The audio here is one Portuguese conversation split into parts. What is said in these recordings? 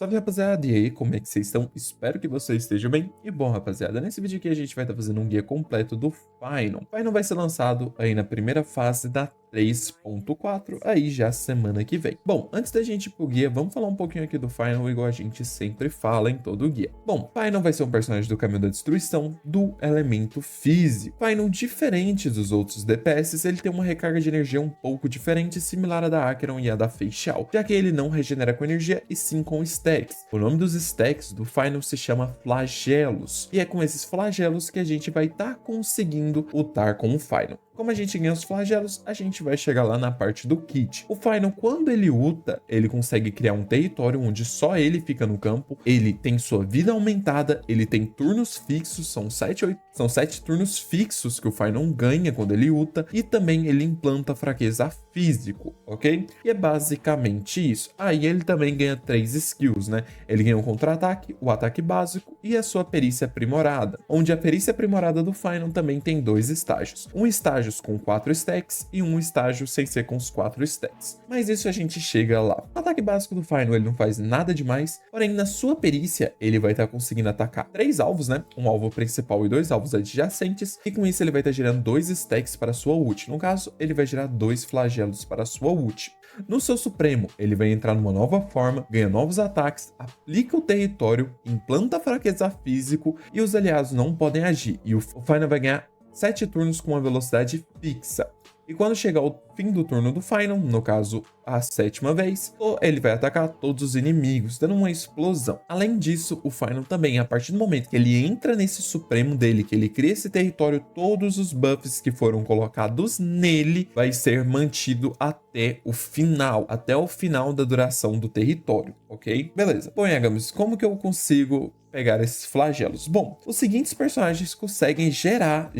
Salve, rapaziada, e aí, como é que vocês estão? Espero que vocês estejam bem. E bom, rapaziada, nesse vídeo aqui a gente vai estar fazendo um guia completo do Final. O Final vai ser lançado aí na primeira fase da 3.4, aí já semana que vem. Bom, antes da gente ir pro guia, vamos falar um pouquinho aqui do Final, igual a gente sempre fala em todo o guia. Bom, Final vai ser um personagem do caminho da destruição do elemento físico. Final, diferente dos outros DPS, ele tem uma recarga de energia um pouco diferente, similar à da Acheron e à da Facial, já que ele não regenera com energia e sim com stacks. O nome dos stacks do Final se chama flagelos, e é com esses flagelos que a gente vai estar conseguindo lutar com o Final. Como a gente ganha os flagelos, a gente vai chegar lá na parte do kit. O Final, quando ele ulta, ele consegue criar um território onde só ele fica no campo, ele tem sua vida aumentada, ele tem turnos fixos, são 7 turnos fixos que o Final ganha quando ele ulta, e também ele implanta fraqueza físico, ok? E é basicamente isso. Aí ele também ganha 3 skills, né? Ele ganha o contra-ataque, o ataque básico e a sua perícia aprimorada, onde a perícia aprimorada do Final também tem 2 estágios. Um estágio com 4 stacks e um estágio sem ser com os 4 stacks. Mas isso a gente chega lá. O ataque básico do Final ele não faz nada demais, porém na sua perícia ele vai estar conseguindo atacar 3 alvos, né? Um alvo principal e 2 alvos adjacentes, e com isso ele vai estar gerando 2 stacks para a sua ult. No caso, ele vai gerar 2 flagelos para a sua ult. No seu Supremo, ele vai entrar numa nova forma, ganha novos ataques, aplica o território, implanta a fraqueza físico e os aliados não podem agir. E o Final vai ganhar 7 turnos com uma velocidade fixa. E quando chegar o fim do turno do Final, no caso a 7ª vez, ele vai atacar todos os inimigos, dando uma explosão. Além disso, o Final também, a partir do momento que ele entra nesse Supremo dele, que ele cria esse território, todos os buffs que foram colocados nele vai ser mantido até o final da duração do território, ok? Beleza. Bom, Yagamis, como que eu consigo pegar esses flagelos? Bom, os seguintes personagens conseguem gerar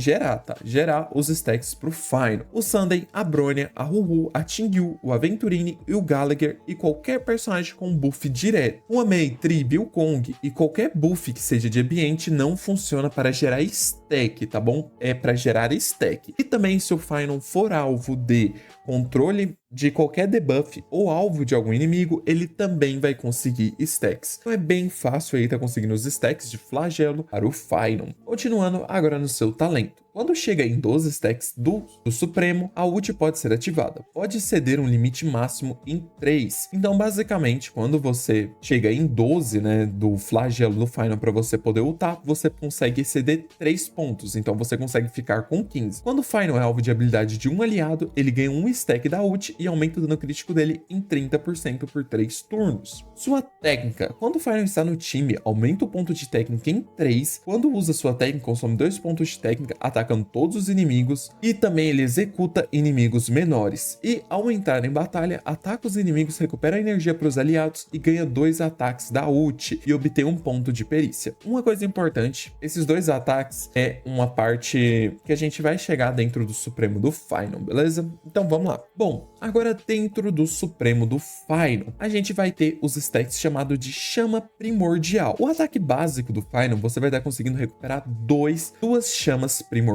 os stacks pro Final: o Sunday, a Bronya, a Hu-Hu, a Ting-Yu, o Aventurine e o Gallagher, e qualquer personagem com buff direto. O Mei, Trib, o Kong e qualquer buff que seja de ambiente não funciona para gerar stack, tá bom? É para gerar stack. E também, se o Final for alvo de controle de qualquer debuff ou alvo de algum inimigo, ele também vai conseguir stacks. Então é bem fácil aí tá conseguindo os stacks de flagelo para o Final. Continuando agora no seu talento. Quando chega em 12 stacks do Supremo, a ult pode ser ativada. Pode ceder um limite máximo em 3. Então, basicamente, quando você chega em 12, né, do flagelo do Final para você poder ultar, você consegue ceder 3 pontos. Então, você consegue ficar com 15. Quando o Final é alvo de habilidade de um aliado, ele ganha um stack da ult e aumenta o dano crítico dele em 30% por 3 turnos. Sua técnica. Quando o Final está no time, aumenta o ponto de técnica em 3. Quando usa sua técnica, consome 2 pontos de técnica, atacando todos os inimigos, e também ele executa inimigos menores. E ao entrar em batalha, ataca os inimigos, recupera a energia para os aliados e ganha 2 ataques da ult e obtém um ponto de perícia. Uma coisa importante, esses 2 ataques é uma parte que a gente vai chegar dentro do Supremo do Final, beleza? Então vamos lá. Bom, agora dentro do Supremo do Final, a gente vai ter os stacks chamados de Chama Primordial. O ataque básico do Final, você vai estar conseguindo recuperar 2 chamas primordiais.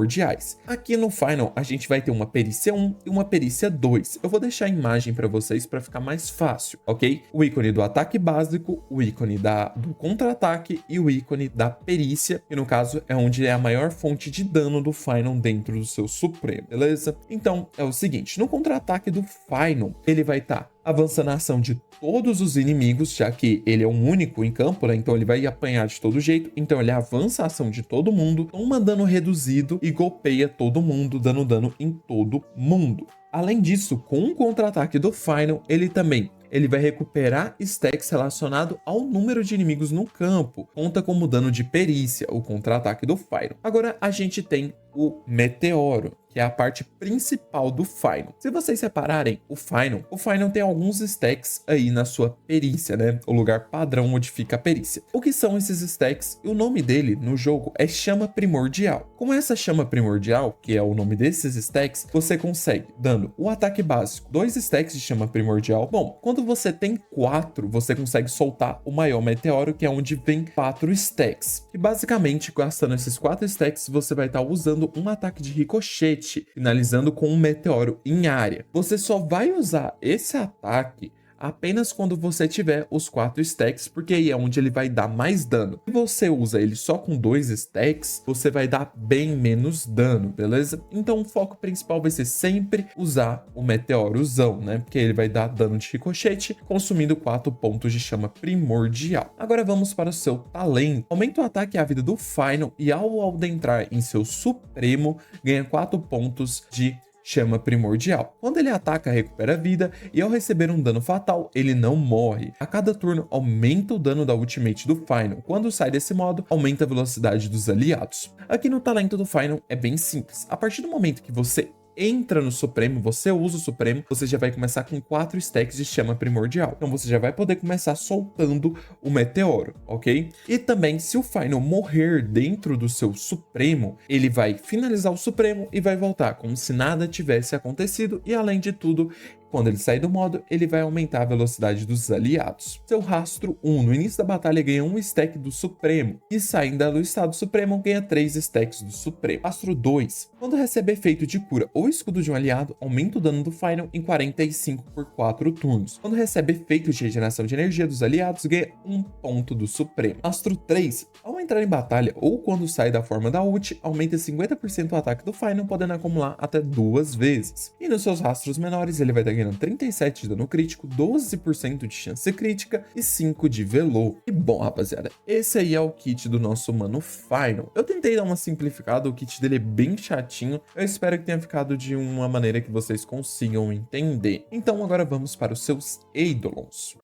Aqui no Final, a gente vai ter uma perícia 1 e uma perícia 2. Eu vou deixar a imagem para vocês para ficar mais fácil, ok? O ícone do ataque básico, o ícone do contra-ataque e o ícone da perícia, que no caso é onde é a maior fonte de dano do Final dentro do seu Supremo, beleza? Então, é o seguinte, no contra-ataque do Final, ele vai estar avançando a ação de todos os inimigos, já que ele é o único em campo, né? Então ele vai apanhar de todo jeito, então ele avança a ação de todo mundo, toma dano reduzido e golpeia todo mundo, dando dano em todo mundo. Além disso, com o contra-ataque do Final, ele vai recuperar stacks relacionado ao número de inimigos no campo. Conta como dano de perícia, o contra-ataque do Final. Agora a gente tem o Meteoro, que é a parte principal do Final. Se vocês separarem o Final tem alguns stacks aí na sua perícia, né? O lugar padrão onde fica a perícia. O que são esses stacks? O nome dele no jogo é Chama Primordial. Com essa Chama Primordial, que é o nome desses stacks, você consegue, dando o ataque básico, 2 stacks de Chama Primordial. Bom, quando você tem 4, você consegue soltar o maior meteoro, que é onde vem 4 stacks. E basicamente, gastando esses 4 stacks, você vai estar usando um ataque de ricochete, finalizando com um meteoro em área. Você só vai usar esse ataque apenas quando você tiver os 4 stacks, porque aí é onde ele vai dar mais dano. Se você usa ele só com 2 stacks, você vai dar bem menos dano, beleza? Então o foco principal vai ser sempre usar o Meteorozão, né? Porque ele vai dar dano de ricochete, consumindo 4 pontos de chama primordial. Agora vamos para o seu talento. Aumenta o ataque e a vida do Final e ao adentrar em seu Supremo, ganha 4 pontos de chama primordial. Quando ele ataca, recupera vida e ao receber um dano fatal, ele não morre. A cada turno, aumenta o dano da ultimate do Final. Quando sai desse modo, aumenta a velocidade dos aliados. Aqui no talento do Final é bem simples. A partir do momento que você entra no Supremo, você usa o Supremo, você já vai começar com 4 stacks de chama primordial. Então você já vai poder começar soltando o meteoro, ok? E também, se o Final morrer dentro do seu Supremo, ele vai finalizar o Supremo e vai voltar como se nada tivesse acontecido. E além de tudo, quando ele sair do modo, ele vai aumentar a velocidade dos aliados. Seu rastro 1, no início da batalha, ganha 1 stack do Supremo. E saindo do estado Supremo, ganha 3 stacks do Supremo. Rastro 2, quando recebe efeito de cura ou escudo de um aliado, aumenta o dano do Final em 45 por 4 turnos. Quando recebe efeito de regeneração de energia dos aliados, ganha 1 ponto do Supremo. Rastro 3, ao entrar em batalha ou quando sai da forma da ult, aumenta 50% o ataque do Final, podendo acumular até 2 vezes. E nos seus rastros menores, ele vai dar ganhando 37 de dano crítico, 12% de chance crítica e 5 de velô. E bom, rapaziada, esse aí é o kit do nosso mano Final. Eu tentei dar uma simplificada, o kit dele é bem chatinho. Eu espero que tenha ficado de uma maneira que vocês consigam entender. Então agora vamos para os seus Eidolons.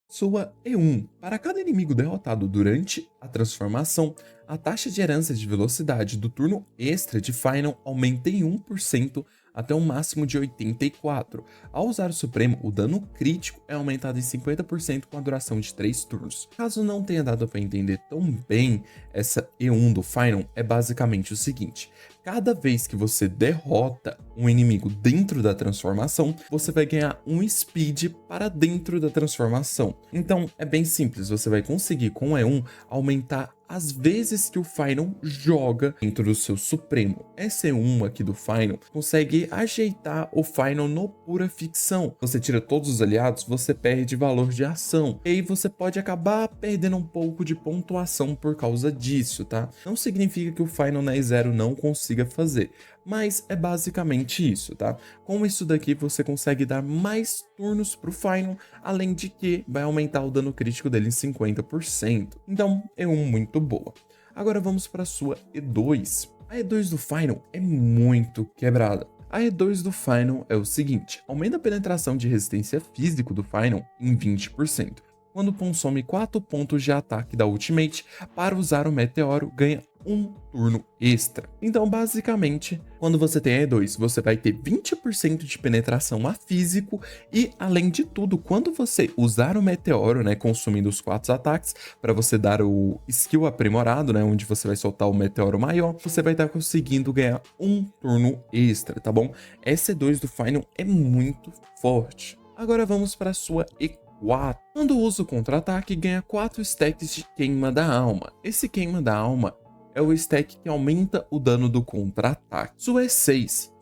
Sua E1. Para cada inimigo derrotado durante a transformação, a taxa de herança de velocidade do turno extra de Final aumenta em 1% até um máximo de 84. Ao usar o Supremo, o dano crítico é aumentado em 50% com a duração de 3 turnos. Caso não tenha dado para entender tão bem, essa E1 do Final é basicamente o seguinte: cada vez que você derrota um inimigo dentro da transformação, você vai ganhar um speed para dentro da transformação. Então é bem simples, você vai conseguir com o E1 aumentar as vezes que o Final joga dentro do seu Supremo. Essa E1 aqui do Final consegue ajeitar o Final no pura ficção. Você tira todos os aliados, você perde valor de ação. E aí você pode acabar perdendo um pouco de pontuação por causa disso, tá? Não significa que o Final na E0 não consiga fazer, mas é basicamente isso, tá? Com isso daqui você consegue dar mais turnos pro Final, além de que vai aumentar o dano crítico dele em 50%. Então é muito boa. Agora vamos para sua E2. A E2 do Final é muito quebrada. A E2 do Final é o seguinte: aumenta a penetração de resistência físico do Final em 20%. Quando consome 4 pontos de ataque da Ultimate, para usar o Meteoro, ganha um turno extra. Então, basicamente, quando você tem a E2, você vai ter 20% de penetração a físico e, além de tudo, quando você usar o Meteoro, né, consumindo os 4 ataques, para você dar o skill aprimorado, né, onde você vai soltar o Meteoro maior, você vai estar conseguindo ganhar um turno extra, tá bom? Essa E2 do Final é muito forte. Agora vamos para a sua E4. Quando usa o contra-ataque, ganha 4 stacks de queima da alma. Esse queima da alma é o stack que aumenta o dano do contra-ataque. Sua E6.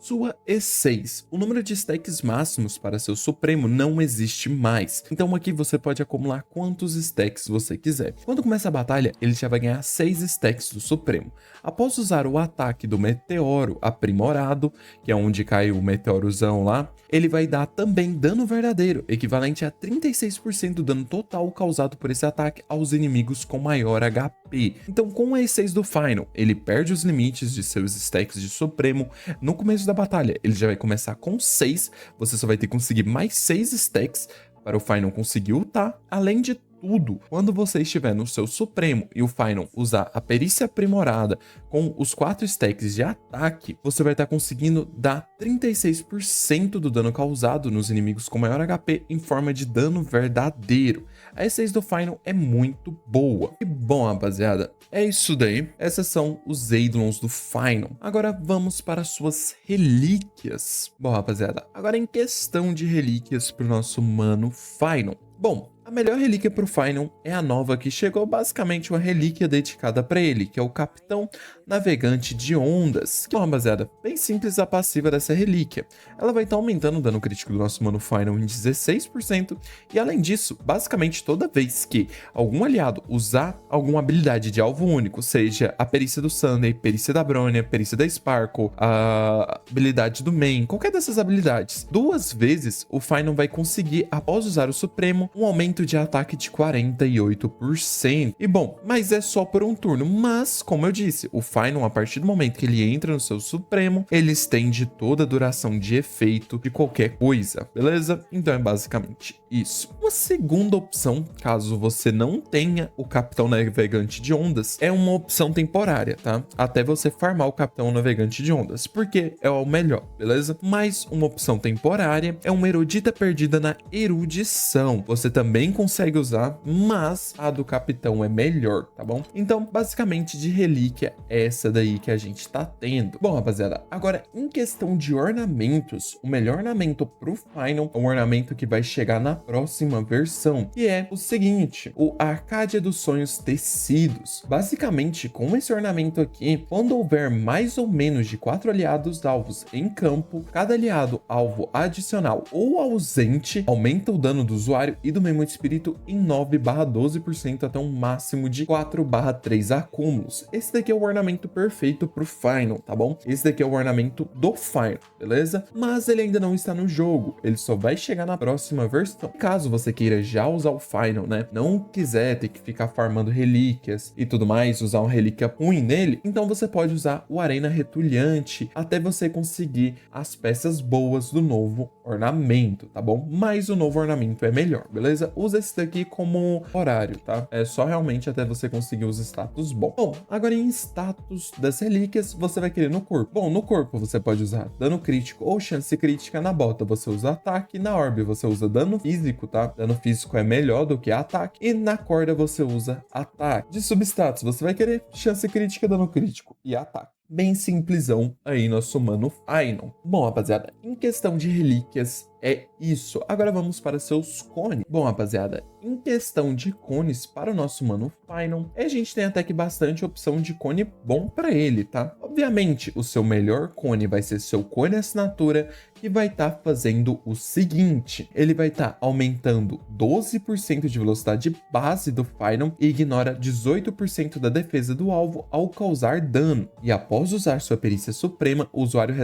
O número de stacks máximos para seu Supremo não existe mais. Então aqui você pode acumular quantos stacks você quiser. Quando começa a batalha, ele já vai ganhar 6 stacks do Supremo. Após usar o ataque do Meteoro aprimorado, que é onde cai o Meteorozão lá, ele vai dar também dano verdadeiro, equivalente a 36% do dano total causado por esse ataque aos inimigos com maior HP. Então com a E6 do Final, ele perde os limites de seus stacks de Supremo. No começo da batalha, ele já vai começar com 6, você só vai ter que conseguir mais 6 stacks para o Final conseguir ultar. Além de tudo, quando você estiver no seu Supremo e o Final usar a perícia aprimorada com os 4 stacks de ataque, você vai estar conseguindo dar 36% do dano causado nos inimigos com maior HP em forma de dano verdadeiro. A E6 do Final é muito boa. E bom, rapaziada, é isso daí. Essas são os Eidolons do Final. Agora vamos para suas relíquias. Bom, rapaziada, agora em questão de relíquias para o nosso mano Final. Bom, a melhor relíquia pro Final é a nova que chegou, basicamente uma relíquia dedicada para ele, que é o Capitão Navegante de Ondas. Que é uma baseada bem simples a passiva dessa relíquia. Ela vai estar aumentando o dano crítico do nosso mano Final em 16%, e além disso, basicamente toda vez que algum aliado usar alguma habilidade de alvo único, seja a perícia do Sunday, perícia da Bronya, perícia da Sparkle, a habilidade do Main, qualquer dessas habilidades, 2 vezes o Final vai conseguir, após usar o Supremo, um aumento de ataque de 48%. E bom, mas é só por um turno, mas como eu disse, o Final, a partir do momento que ele entra no seu Supremo, ele estende toda a duração de efeito de qualquer coisa, beleza? Então é basicamente isso. Uma segunda opção, caso você não tenha o Capitão Navegante de Ondas, é uma opção temporária, tá? Até você farmar o Capitão Navegante de Ondas, porque é o melhor, beleza? Mas uma opção temporária é uma erudita perdida na erudição. Você também consegue usar, mas a do Capitão é melhor, tá bom? Então, basicamente de relíquia, é essa daí que a gente tá tendo. Bom, rapaziada, agora em questão de ornamentos, o melhor ornamento pro Final é um ornamento que vai chegar na próxima versão, que é o seguinte, o Arcádia dos Sonhos Tecidos. Basicamente, com esse ornamento aqui, quando houver mais ou menos de 4 aliados alvos em campo, cada aliado alvo adicional ou ausente aumenta o dano do usuário e do mesmo espírito em 9/12% até um máximo de 4/3 acúmulos. Esse daqui é o ornamento perfeito pro Final, tá bom? Esse daqui é o ornamento do Final, beleza? Mas ele ainda não está no jogo, ele só vai chegar na próxima versão. Caso você queira já usar o Final, né, não quiser ter que ficar farmando relíquias e tudo mais, usar uma relíquia ruim nele, então você pode usar o Arena Retulhante até você conseguir as peças boas do novo ornamento, tá bom? Mas o novo ornamento é melhor, beleza? Usa esse daqui como horário, tá? É só realmente até você conseguir os status bons. Bom, agora em status das relíquias, você vai querer no corpo. Bom, no corpo você pode usar dano crítico ou chance crítica, na bota você usa ataque, na orbe você usa dano físico, tá? Dano físico é melhor do que ataque, e na corda você usa ataque. De substatus, você vai querer chance crítica, dano crítico e ataque. Bem simplesão aí nosso mano Final. Bom, rapaziada, em questão de relíquias, é isso. Agora vamos para seus cones. Bom, rapaziada, em questão de cones para o nosso mano Final, a gente tem até que bastante opção de cone bom para ele, tá? Obviamente, o seu melhor cone vai ser seu cone assinatura, que vai estar fazendo o seguinte. Ele vai estar aumentando 12% de velocidade base do Final e ignora 18% da defesa do alvo ao causar dano. E após usar sua perícia suprema, o usuário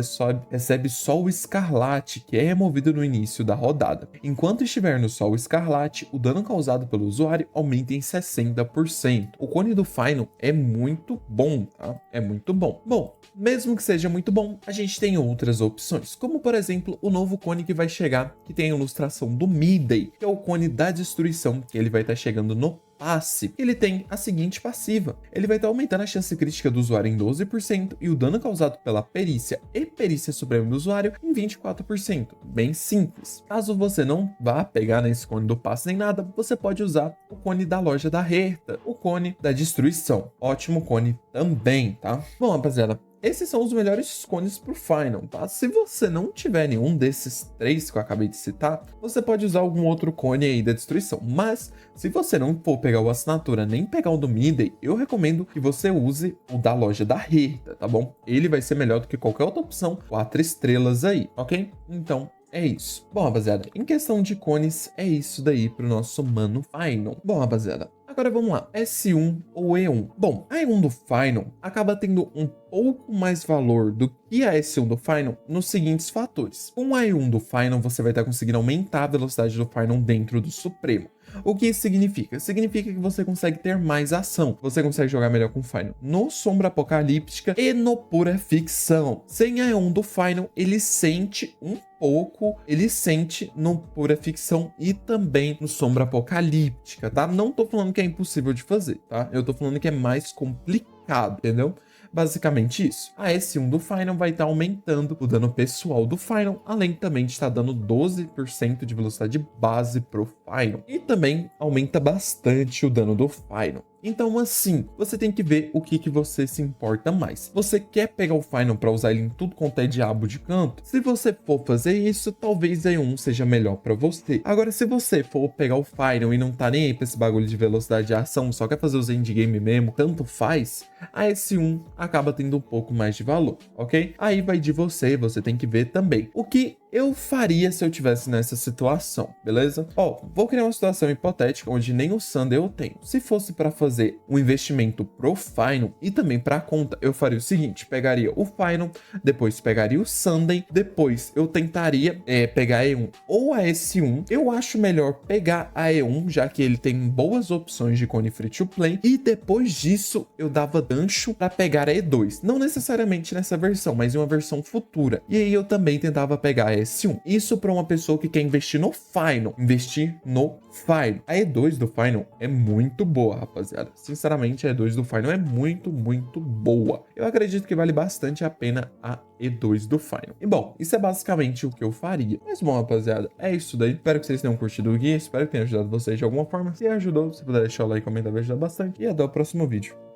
recebe Sol Escarlate, que é removido no início da rodada. Enquanto estiver no Sol Escarlate, o dano causado pelo usuário aumenta em 60%. O cone do Final é muito bom, tá? É muito bom. Bom, mesmo que seja muito bom, a gente tem outras opções, como por exemplo, o novo cone que vai chegar, que tem a ilustração do Midday, que é o cone da destruição, que ele vai estar chegando no passe. Ele tem a seguinte passiva: ele vai estar aumentando a chance crítica do usuário em 12% e o dano causado pela perícia e perícia suprema do usuário em 24%. Bem simples. Caso você não vá pegar nesse cone do passe nem nada, você pode usar o cone da loja da Herta, o cone da destruição. Ótimo cone também, tá? Bom, rapaziada, esses são os melhores cones pro Final, tá? Se você não tiver nenhum desses 3 que eu acabei de citar, você pode usar algum outro cone aí da destruição. Mas, se você não for pegar o assinatura nem pegar o do Midday, eu recomendo que você use o da loja da Herta, tá bom? Ele vai ser melhor do que qualquer outra opção, 4 estrelas aí, ok? Então, é isso. Bom, rapaziada, em questão de cones, é isso daí pro nosso mano Final. Bom, rapaziada, agora vamos lá, S1 ou E1? Bom, a E1 do Final acaba tendo um pouco mais valor do que a S1 do Final nos seguintes fatores. Com a E1 do Final, você vai estar conseguindo aumentar a velocidade do Final dentro do Supremo. O que isso significa? Significa que você consegue ter mais ação. Você consegue jogar melhor com o Final no Sombra Apocalíptica e no Pura Ficção. Sem a E1 do Final, ele sente um pouco, ele sente no Pura Ficção e também no Sombra Apocalíptica, tá? Não tô falando que é impossível de fazer, tá? Eu tô falando que é mais complicado, entendeu? basicamente isso. A S1 do Final vai estar aumentando o dano pessoal do Final, além também de estar dando 12% de velocidade base pro Final. E também aumenta bastante o dano do Final. Então assim, você tem que ver o que você se importa mais. Você quer pegar o Final para usar ele em tudo quanto é diabo de canto? Se você for fazer isso, talvez a E1 seja melhor para você. Agora, se você for pegar o Final e não tá nem aí pra esse bagulho de velocidade de ação, só quer fazer os endgame mesmo, tanto faz, a S1 acaba tendo um pouco mais de valor, ok? Aí vai de você, você tem que ver também o que eu faria se eu tivesse nessa situação, beleza? Ó, vou criar uma situação hipotética onde nem o Sunday eu tenho. Se fosse para fazer um investimento pro Final e também pra conta, eu faria o seguinte, pegaria o Final, depois pegaria o Sunday, depois eu tentaria pegar a E1 ou a S1. Eu acho melhor pegar a E1, já que ele tem boas opções de cone free to play, e depois disso eu dava gancho para pegar a E2. Não necessariamente nessa versão, mas em uma versão futura. E aí eu também tentava pegar a S1. Isso para uma pessoa que quer investir no Final. Investir no Final. A E2 do Final é muito boa, rapaziada. Sinceramente, a E2 do Final é muito, muito boa. Eu acredito que vale bastante a pena a E2 do Final. E bom, isso é basicamente o que eu faria. Mas bom, rapaziada, é isso daí. Espero que vocês tenham curtido o guia. Espero que tenha ajudado vocês de alguma forma. Se ajudou, se puder deixar o like e comentar, vai ajudar bastante. E até o próximo vídeo.